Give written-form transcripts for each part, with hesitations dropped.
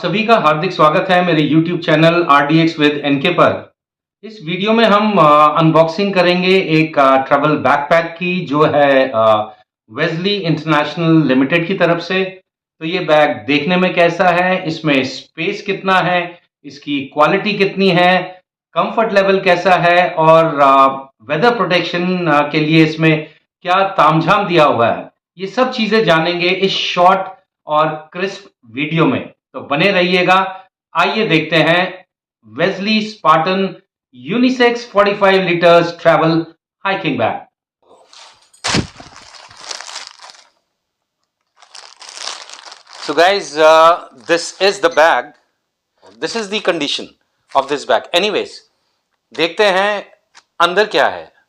सभी का हार्दिक स्वागत है मेरे YouTube channel RDX with NK पर। इस वीडियो में हम अनबॉक्सिंग करेंगे एक ट्रैवल बैकपैक की जो है वेस्ली इंटरनेशनल लिमिटेड की तरफ से। तो ये बैग देखने में कैसा है, इसमें स्पेस कितना है, इसकी क्वालिटी कितनी है, कंफर्ट लेवल कैसा है और वेदर प्रोटेक्शन के लिए इसमें क्या तामझाम दिया हुआ है, ये सब चीजें जानेंगे इस शॉर्ट और क्रिस्प वीडियो में। तो बने रहिएगा। आइए देखते हैं Wesley Spartan unisex 45 litres travel hiking bag. So guys, this is the bag. This is the condition of this bag. Anyways, देखते हैं अंदर क्या है।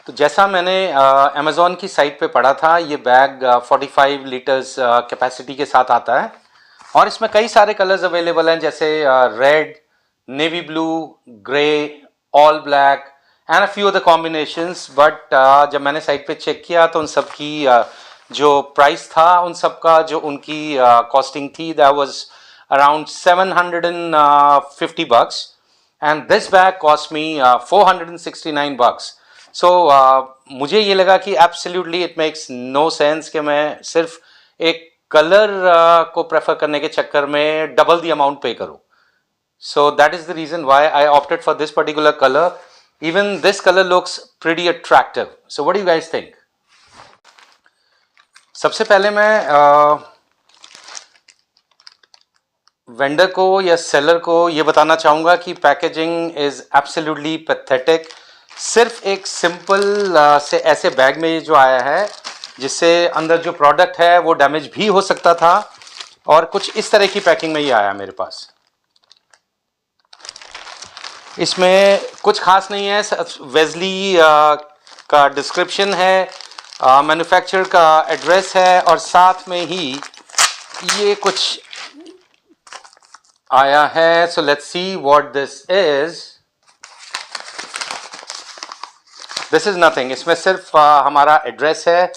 तो जैसा मैंने अमेज़ॉन की साइट पे पढ़ा था, ये बैग 45 लीटर्स कैपेसिटी के साथ आता है और इसमें कई सारे कलर्स अवेलेबल हैं, जैसे red, navy blue, grey, all black and a few other combinations. But जब मैंने साइट पे चेक किया तो उन सब की जो प्राइस था, उन सब का जो उनकी कॉस्टिंग थी, that was around $750 and this bag cost me $469। So मुझे ये लगा कि absolutely it makes no sense कि मैं सिर्फ एक कलर को प्रेफर करने के चक्कर में डबल द अमाउंट पे करूं। So that is the reason why I opted for this particular colour. Even this colour looks pretty attractive. So what do you guys think? सबसे पहले मैं वेंडर को या सेलर को ये बताना चाहूँगा कि पैकेजिंग इज़ एब्सोल्युटली पैथेटिक। सिर्फ एक सिंपल से ऐसे बैग में ये जो आया है, जिससे अंदर जो प्रोडक्ट है वो डैमेज भी हो सकता था, और कुछ इस तरह की पैकिंग में ये आया मेरे पास। इसमें कुछ खास नहीं है। वेस्ली का डिस्क्रिप्शन है, मैन्युफैक्चरर का एड्रेस है और साथ में ही ये कुछ आया है। So let's see what this is. This is nothing. इसमें सिर्फ हमारा एड्रेस है,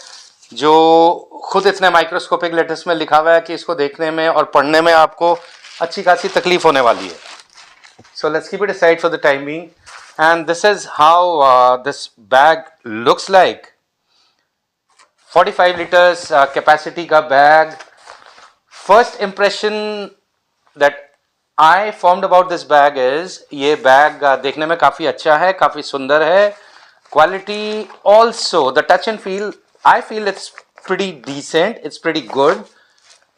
जो खुद इतने माइक्रोस्कोपिक लेटर्स में लिखा हुआ है कि इसको देखने में और पढ़ने में आपको अच्छी खासी तकलीफ होने वाली है। So let's keep it aside for the time being and this is how this bag looks like. 45 litres capacity का bag. First impression that I formed about this bag is, ये बैग देखने में काफ़ी अच्छा है, काफ़ी सुंदर है। Quality also, the touch and feel, I feel it's pretty decent, it's pretty good.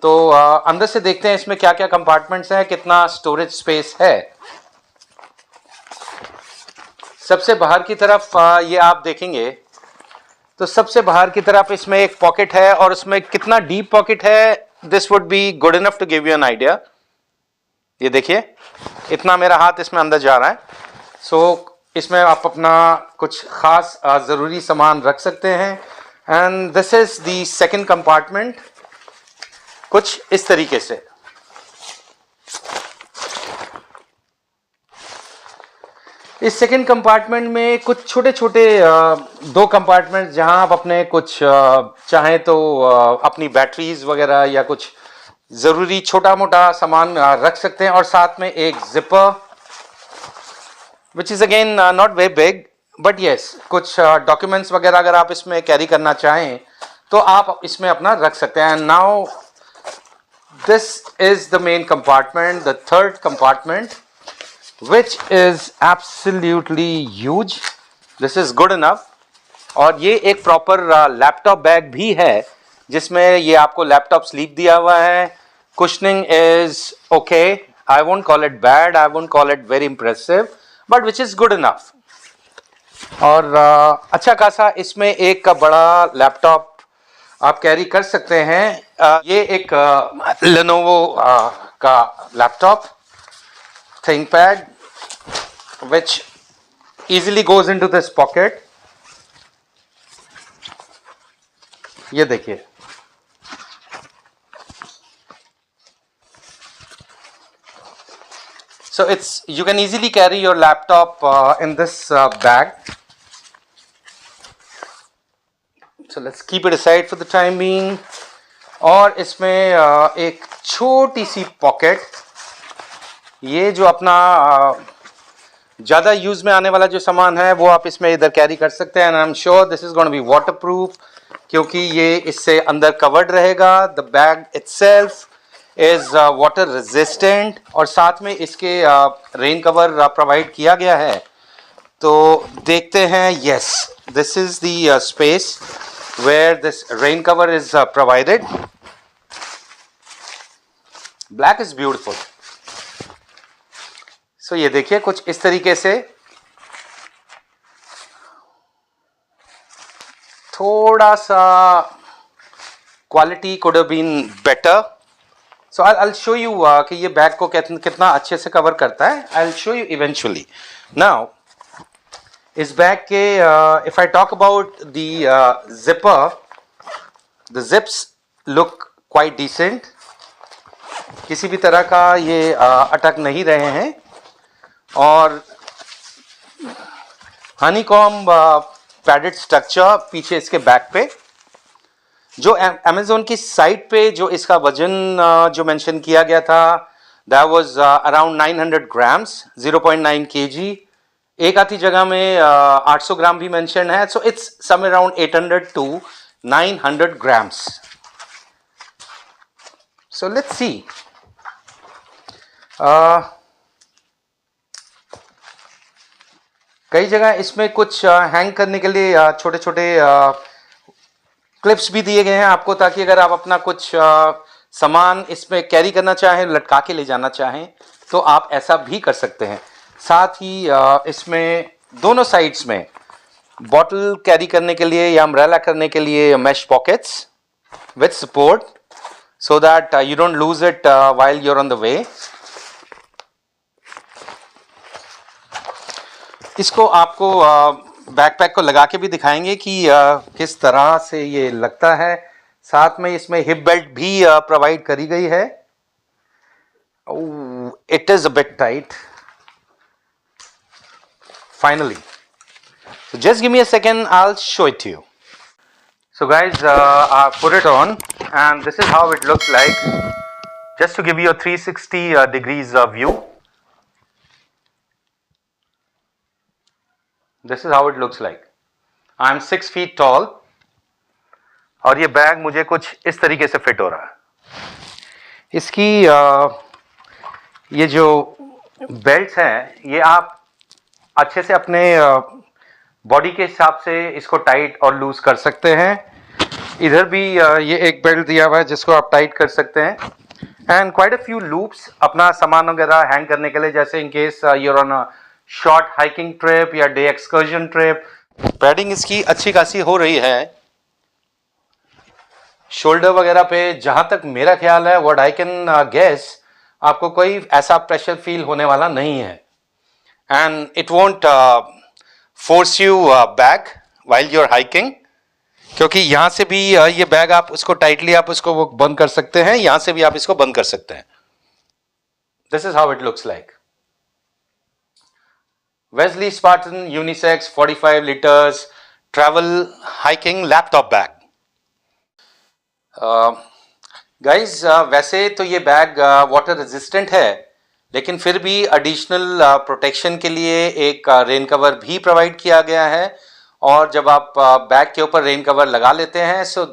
तो अंदर से देखते हैं इसमें क्या क्या कंपार्टमेंट्स हैं, कितना स्टोरेज स्पेस है। सबसे बाहर की तरफ ये आप देखेंगे तो सबसे बाहर की तरफ इसमें एक पॉकेट है, और उसमें कितना डीप पॉकेट है, this would be good enough to give you an idea. ये देखिए, इतना मेरा हाथ इसमें अंदर जा रहा है। सो इसमें आप अपना कुछ खास ज़रूरी सामान रख सकते हैं। And this is the second compartment, कुछ इस तरीके से। इस सेकंड कंपार्टमेंट में कुछ छोटे छोटे दो कंपार्टमेंट, जहां आप अपने कुछ चाहें तो अपनी बैटरीज वगैरह या कुछ ज़रूरी छोटा मोटा सामान रख सकते हैं, और साथ में एक zipper which is again not very big, but yes, कुछ डॉक्यूमेंट्स वगैरह अगर आप इसमें कैरी करना चाहें तो आप इसमें अपना रख सकते हैं। Now this is the main compartment, the third compartment, which is absolutely huge. This is good enough. और ये एक प्रॉपर लैपटॉप बैग भी है, जिसमें ये आपको लैपटॉप स्लीप दिया हुआ है। Cushioning is okay, I won't call it bad, I won't call it very impressive, but which is good enough. और अच्छा खासा इसमें एक बड़ा लैपटॉप आप कैरी कर सकते हैं। ये एक लेनोवो का laptop ThinkPad, which easily goes into this pocket. ये देखिए, so it's, you can easily carry your laptop in this bag. So let's keep it aside for the time being. और इसमें एक छोटी सी पॉकेट, ये जो अपना ज़्यादा यूज़ में आने वाला जो सामान है वो आप इसमें इधर कैरी कर सकते हैं। And I am sure this is gonna be water proof, क्योंकि ये इससे अंदर कवर्ड रहेगा। The bag itself is water resistant, और साथ में इसके रेन कवर प्रोवाइड किया गया है। तो देखते हैं, yes this is the space where this rain cover is provided. Black is beautiful. So ये देखिए कुछ इस तरीके से, थोड़ा सा quality could have been better. So I will show you कि ये बैग को कितना अच्छे से कवर करता है। I will show you eventually. Now इस बैग के if I talk about the zipper, the zips look quite decent, किसी भी तरह का ये अटक नहीं रहे हैं। और हनीकॉम्ब पैडेड स्ट्रक्चर पीछे इसके बैक पे, जो अमेज़न की साइट पे जो इसका वजन जो मेंशन किया गया था, that was around 900 grams, 0.9 kg। एक आधी जगह में 800 ग्राम भी मेंशन है। So it's some around 800 to 900 grams। So let's see. कई जगह इसमें कुछ हैंग करने के लिए छोटे छोटे क्लिप्स भी दिए गए हैं आपको, ताकि अगर आप अपना कुछ सामान इसमें कैरी करना चाहें, लटका के ले जाना चाहें, तो आप ऐसा भी कर सकते हैं। साथ ही इसमें दोनों साइड्स में बॉटल कैरी करने के लिए या अम्ब्रेला करने के लिए mesh pockets with support, so that you don't lose it while you are on the way. इसको आपको बैकपैक को लगा के भी दिखाएंगे कि किस तरह से ये लगता है। साथ में इसमें हिप बेल्ट भी प्रोवाइड करी गई है। It is a bit tight finally. So just give me a second, I'll show it to you. So guys, I put it on and this is how it looks like. Just to give you a 360 degrees view. This is how it looks like. I'm 6 feet tall और ये bag मुझे कुछ इस तरीके से fit हो रहा है। इसकी ये जो बेल्ट हैं, ये आप अच्छे से अपने बॉडी के हिसाब से इसको टाइट और लूज कर सकते हैं। इधर भी ये एक बेल्ट दिया हुआ है जिसको आप टाइट कर सकते हैं। And quite a few loops अपना सामान वगैरह हैंग करने के लिए, जैसे in case you're on a short hiking trip या डे एक्सकर्जन ट्रिप। पैडिंग इसकी अच्छी खासी हो रही है। शोल्डर वगैरह पे जहां तक मेरा ख्याल है, व्हाट आई कैन गेस, आपको कोई ऐसा प्रेशर फील होने वाला नहीं है। And it won't force you back while you are hiking, क्योंकि यहां से भी ये बैग आप उसको टाइटली आप उसको वो बंद कर सकते हैं, यहां से भी आप इसको बंद कर सकते हैं। This is how it looks like. Wesley Spartan unisex 45 liters travel hiking laptop bag. Guys वैसे तो ये बैग वाटर रेजिस्टेंट है, लेकिन फिर भी एडिशनल प्रोटेक्शन के लिए एक रेन कवर भी प्रोवाइड किया गया है। और जब आप बैग के ऊपर रेन कवर लगा लेते हैं, सो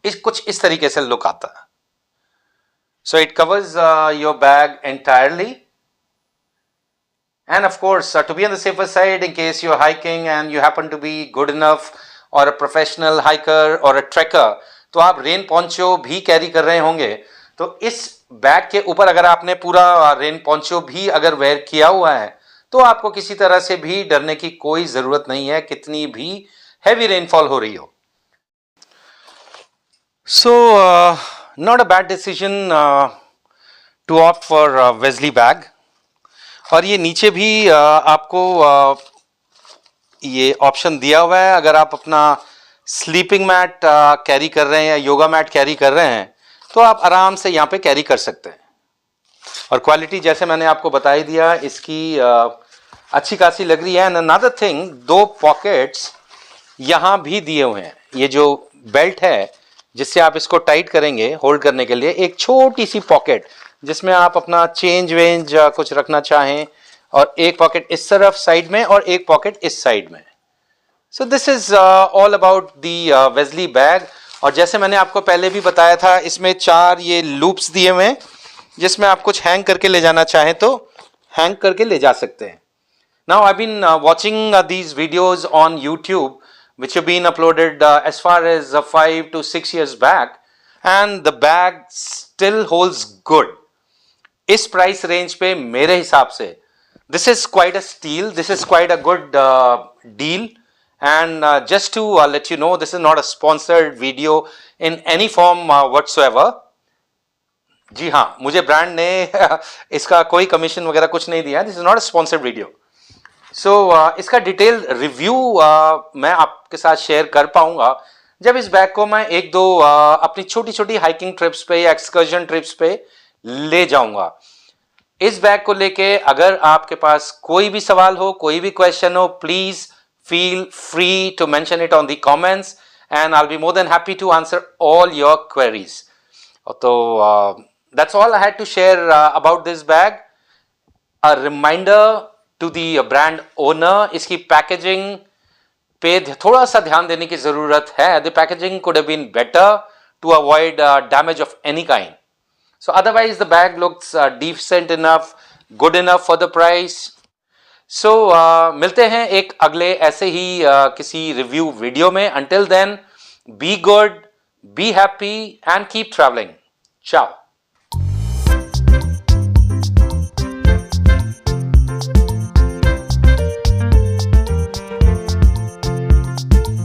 कुछ इस तरीके से लुक आता है। So it covers your bag entirely. And of course, to be on the safer side, in case you're hiking and you happen to be good enough or a professional hiker or a trekker, तो आप rain poncho भी carry कर रहे होंगे। तो इस bag के ऊपर अगर आपने पूरा रेन पोंचो भी अगर वेयर किया हुआ है, तो आपको किसी तरह से भी डरने की कोई ज़रूरत नहीं है, कितनी भी हैवी रेनफॉल हो रही हो। So not a bad decision to opt for Wesley bag. और ये नीचे भी आपको ये ऑप्शन दिया हुआ है, अगर आप अपना स्लीपिंग मैट कैरी कर रहे हैं या योगा मैट कैरी कर रहे हैं, तो आप आराम से यहाँ पे कैरी कर सकते हैं। और क्वालिटी जैसे मैंने आपको बता ही दिया, इसकी अच्छी खासी लग रही है। एंड अनदर थिंग, 2 पॉकेट्स यहाँ भी दिए हुए हैं। ये जो बेल्ट है, जिससे आप इसको टाइट करेंगे होल्ड करने के लिए, एक छोटी सी पॉकेट जिसमें आप अपना चेंज वेंज कुछ रखना चाहें, और एक पॉकेट इस तरफ साइड में और एक पॉकेट इस साइड में. So this is all about the Wesley bag. और जैसे मैंने आपको पहले भी बताया था, इसमें 4 ये लूप्स दिए हुए हैं जिसमें आप कुछ हैंग करके ले जाना चाहें तो हैंग करके ले जा सकते हैं. Now I been watching these videos on YouTube which have been uploaded as far as 5 to 6 years back, and the bag still holds good. इस प्राइस रेंज पे मेरे हिसाब से this is quite a steal, this is quite a good deal. And just to let you know, this is not a sponsored video in any form whatsoever. जी हाँ, मुझे brand ने इसका कोई कमीशन वगैरह कुछ नहीं दिया. This is not a sponsored video. So इसका डिटेल रिव्यू मैं आपके साथ शेयर कर पाऊंगा जब इस बैग को मैं एक दो अपनी छोटी छोटी हाइकिंग ट्रिप्स पे या एक्सकर्जन ट्रिप्स पे ले जाऊंगा. इस बैग को लेके अगर आपके पास कोई भी सवाल हो, कोई भी क्वेश्चन हो, please feel free to mention it on the comments and I'll be more than happy to answer all your queries. So that's all I had to share about this bag. A reminder to the brand owner, इसकी packaging पे थोड़ा सा ध्यान देने की जरूरत है. The packaging could have been better to avoid damage of any kind. So otherwise the bag looks decent enough, good enough for the price. सो मिलते हैं एक अगले ऐसे ही किसी रिव्यू वीडियो में. Until then, be good, be happy and keep travelling. चाओ.